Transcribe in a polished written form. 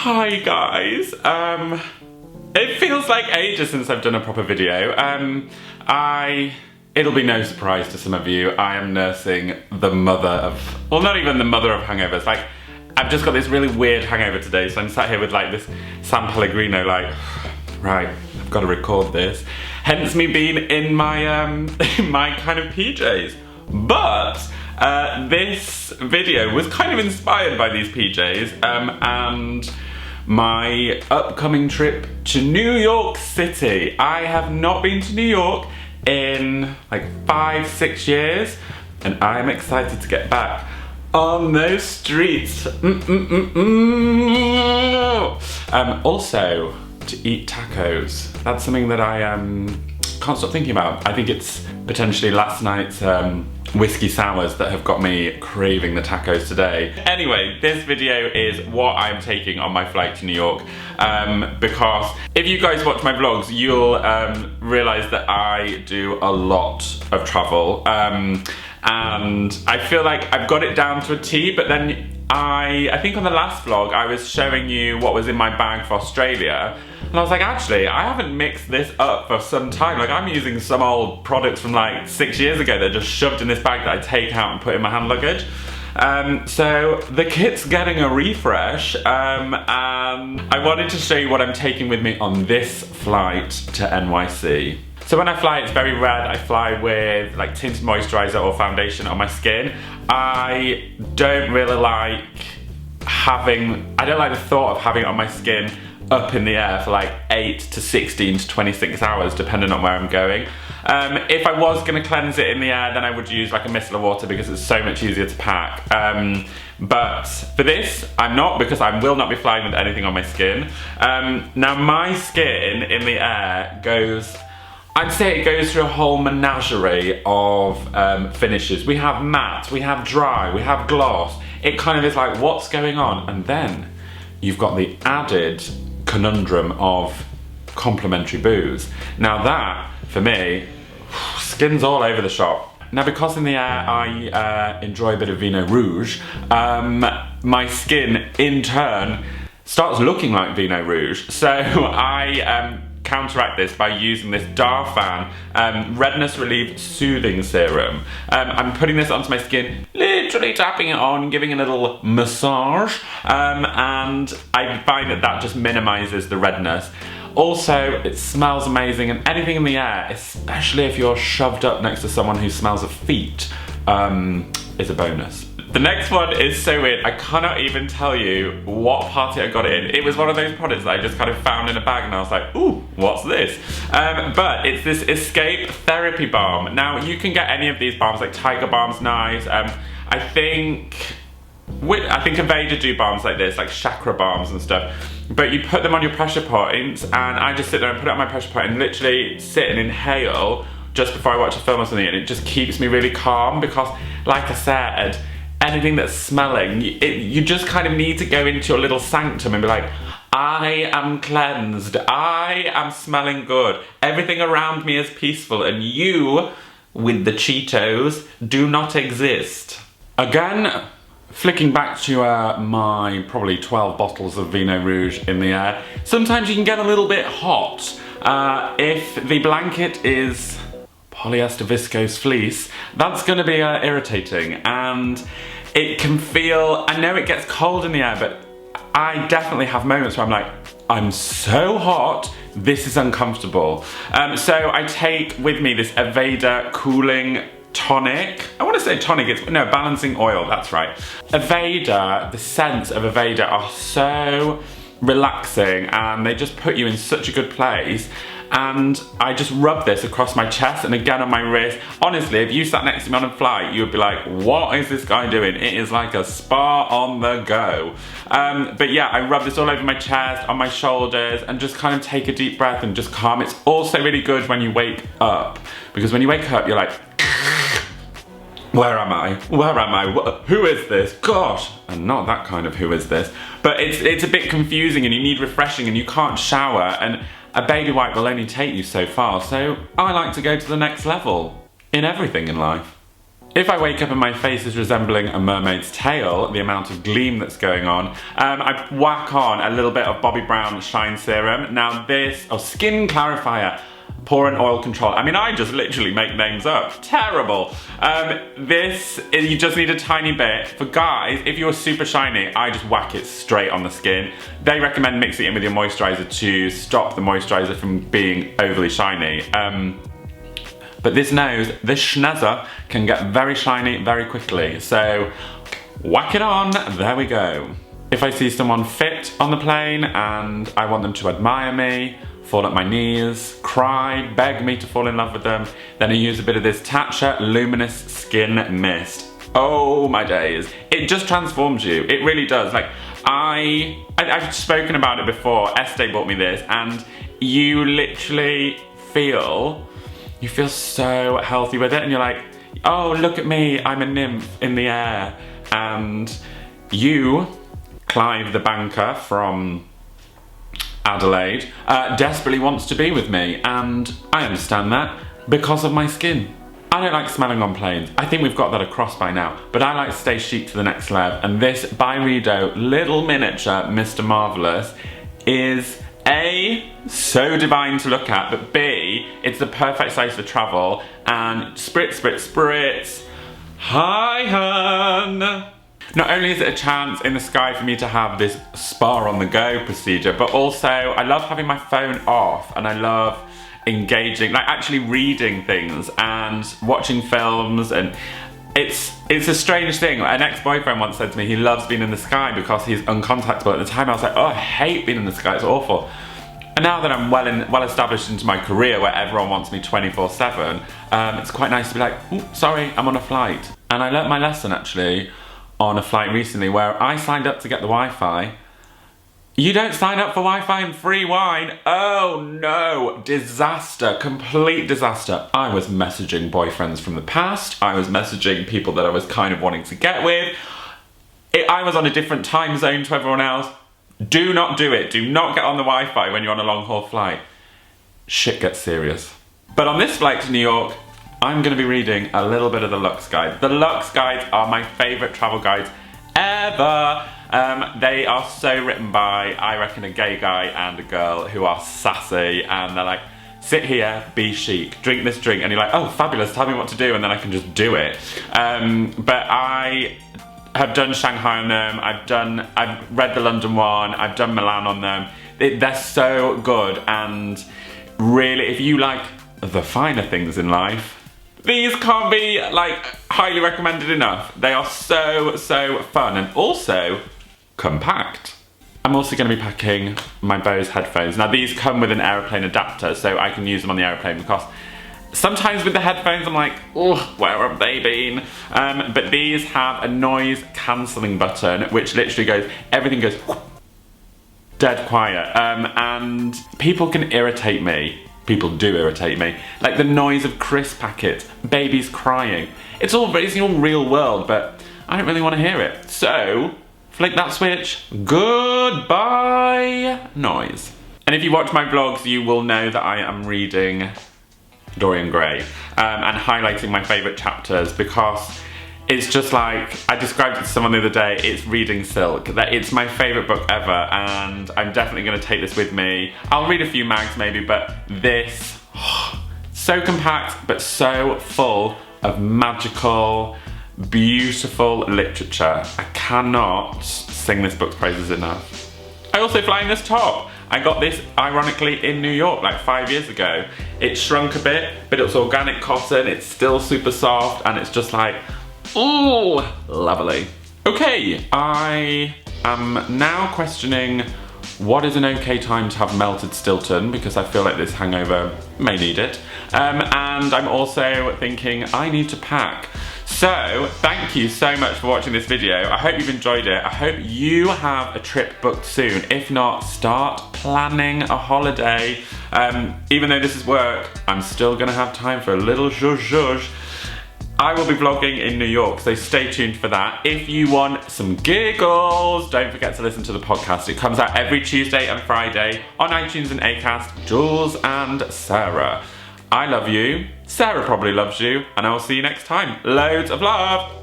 Hi guys, it feels like ages since I've done a proper video. It'll be no surprise to some of you, I am nursing the mother of, well, not even the mother of hangovers, like, I've just got this really weird hangover today, so I'm sat here with like this San Pellegrino, like, right, I've got to record this. Hence me being in my, my kind of PJs. But, this video was kind of inspired by these PJs, and my upcoming trip to New York City. I have not been to New York in like 5-6 years, and I'm excited to get back on those streets. Also, to eat tacos. That's something that I can't stop thinking about. I think it's potentially last night's whiskey sours that have got me craving the tacos today. Anyway, this video is what I'm taking on my flight to New York, because if you guys watch my vlogs, you'll realise that I do a lot of travel, and I feel like I've got it down to a T, but then I think on the last vlog I was showing you what was in my bag for Australia, and I was like, actually, I haven't mixed this up for some time. Like, I'm using some old products from like 6 years ago that are just shoved in this bag that I take out and put in my hand luggage. So the kit's getting a refresh, and I wanted to show you what I'm taking with me on this flight to NYC. So when I fly, it's very red. I fly with like tinted moisturizer or foundation on my skin. I don't really like I don't like the thought of having it on my skin up in the air for like 8 to 16 to 26 hours, depending on where I'm going. If I was gonna cleanse it in the air, then I would use like a micellar water because it's so much easier to pack. But for this, I'm not, because I will not be flying with anything on my skin. Now my skin in the air goes, I'd say it goes through a whole menagerie of finishes. We have matte, we have dry, we have gloss. It kind of is like, what's going on? And then you've got the added conundrum of complimentary booze. Now that, for me, skin's all over the shop. Now, because in the air I enjoy a bit of Vino Rouge, my skin in turn starts looking like Vino Rouge. So I counteract this by using this DARPHIN Redness Relief Soothing Serum. I'm putting this onto my skin, literally tapping it on, giving it a little massage, and I find that that just minimises the redness. Also, it smells amazing, and anything in the air, especially if you're shoved up next to someone who smells of feet, is a bonus. The next one is so weird, I cannot even tell you what party I got it in. It was one of those products that I just kind of found in a bag and I was like, ooh, what's this? But it's this Escape Therapy Balm. Now, you can get any of these balms, like Tiger Balm's nice. I think Aveda do balms like this, like chakra balms and stuff. But you put them on your pressure points, and I just sit there and put it on my pressure point and literally sit and inhale just before I watch a film or something, and it just keeps me really calm because, like I said, anything that's smelling, you just kind of need to go into your little sanctum and be like, I am cleansed, I am smelling good, everything around me is peaceful, and you, with the Cheetos, do not exist. Again, flicking back to my probably 12 bottles of Vino Rouge in the air, sometimes you can get a little bit hot. If the blanket is polyester viscose fleece, that's going to be irritating, and it can feel, I know it gets cold in the air, but I definitely have moments where I'm like, I'm so hot, this is uncomfortable. So I take with me this Aveda cooling tonic. I want to say tonic, it's, no, balancing oil, that's right. Aveda, the scents of Aveda are so relaxing, and they just put you in such a good place. And I just rub this across my chest and again on my wrist. Honestly, if you sat next to me on a flight, you would be like, what is this guy doing? It is like a spa on the go. But yeah, I rub this all over my chest, on my shoulders, and just kind of take a deep breath and just calm. It's also really good when you wake up, because when you wake up, you're like, where am I? Where am I? Who is this? Gosh! And not that kind of who is this. But it's a bit confusing, and you need refreshing, and you can't shower, and a baby wipe will only take you so far, so I like to go to the next level in everything in life. If I wake up and my face is resembling a mermaid's tail, the amount of gleam that's going on, I whack on a little bit of Bobbi Brown Shine Serum. Now this, Skin Clarifier, Pore and Oil Control. I mean, I just literally make names up. Terrible. You just need a tiny bit. For guys, if you're super shiny, I just whack it straight on the skin. They recommend mixing it in with your moisturiser to stop the moisturiser from being overly shiny. But this schnazzer can get very shiny very quickly. So whack it on, there we go. If I see someone fit on the plane and I want them to admire me, fall at my knees, cry, beg me to fall in love with them, then I use a bit of this TATCHA Luminous Skin Mist. Oh my days. It just transforms you. It really does. Like, I've spoken about it before. Estee bought me this, and you literally feel so healthy with it, and you're like, oh, look at me, I'm a nymph in the air. And you, Clive the banker from Adelaide, desperately wants to be with me, and I understand that because of my skin. I don't like smelling on planes. I think we've got that across by now, but I like to stay chic to the next level, and this BYREDO little miniature Mr. Marvellous is A, so divine to look at, but B, it's the perfect size for travel, and spritz, spritz, spritz. Hi, hun! Not only is it a chance in the sky for me to have this spa on the go procedure, but also I love having my phone off, and I love engaging, like actually reading things and watching films, and it's a strange thing. An ex-boyfriend once said to me he loves being in the sky because he's uncontactable. At the time I was like, oh, I hate being in the sky, it's awful. And now that I'm well established into my career where everyone wants me 24/7, it's quite nice to be like, oh, sorry, I'm on a flight. And I learnt my lesson actually on a flight recently where I signed up to get the Wi-Fi. You don't sign up for Wi-Fi and free wine. Oh no, disaster, complete disaster. I was messaging boyfriends from the past. I was messaging people that I was kind of wanting to get with. I was on a different time zone to everyone else. Do not do it. Do not get on the Wi-Fi when you're on a long haul flight. Shit gets serious. But on this flight to New York, I'm gonna be reading a little bit of the LUXE guide. The LUXE guides are my favorite travel guides ever. They are so written by, I reckon, a gay guy and a girl who are sassy, and they're like, sit here, be chic, drink this drink, and you're like, oh, fabulous, tell me what to do, and then I can just do it. But I have done Shanghai on them, I've read the London one, I've done Milan on them. They're so good, and really, if you like the finer things in life, these can't be like highly recommended enough. They are so fun, and also compact. I'm also going to be packing my Bose headphones. Now these come with an aeroplane adapter, so I can use them on the aeroplane, because sometimes with the headphones I'm like, oh, where have they been? But these have a noise cancelling button, which literally goes, everything goes dead quiet. And people can irritate me. People do irritate me. Like the noise of crisp packets, babies crying. It's all real world, but I don't really want to hear it. So, flick that switch, goodbye noise. And if you watch my vlogs, you will know that I am reading Dorian Gray and highlighting my favourite chapters, because it's just like, I described it to someone the other day, it's reading silk. That it's my favourite book ever, and I'm definitely going to take this with me. I'll read a few mags maybe, but this, so compact but so full of magical, beautiful literature. I cannot sing this book's praises enough. I also fly in this top. I got this, ironically, in New York like 5 years ago. It shrunk a bit, but it's organic cotton, it's still super soft, and it's just like, ooh, lovely. Okay, I am now questioning what is an okay time to have melted Stilton, because I feel like this hangover may need it. And I'm also thinking I need to pack. So, thank you so much for watching this video. I hope you've enjoyed it. I hope you have a trip booked soon. If not, start planning a holiday. Even though this is work, I'm still gonna have time for a little zhuzh. I will be vlogging in New York, so stay tuned for that. If you want some giggles, don't forget to listen to the podcast. It comes out every Tuesday and Friday on iTunes and Acast. Jules and Sarah. I love you. Sarah probably loves you, and I will see you next time. Loads of love!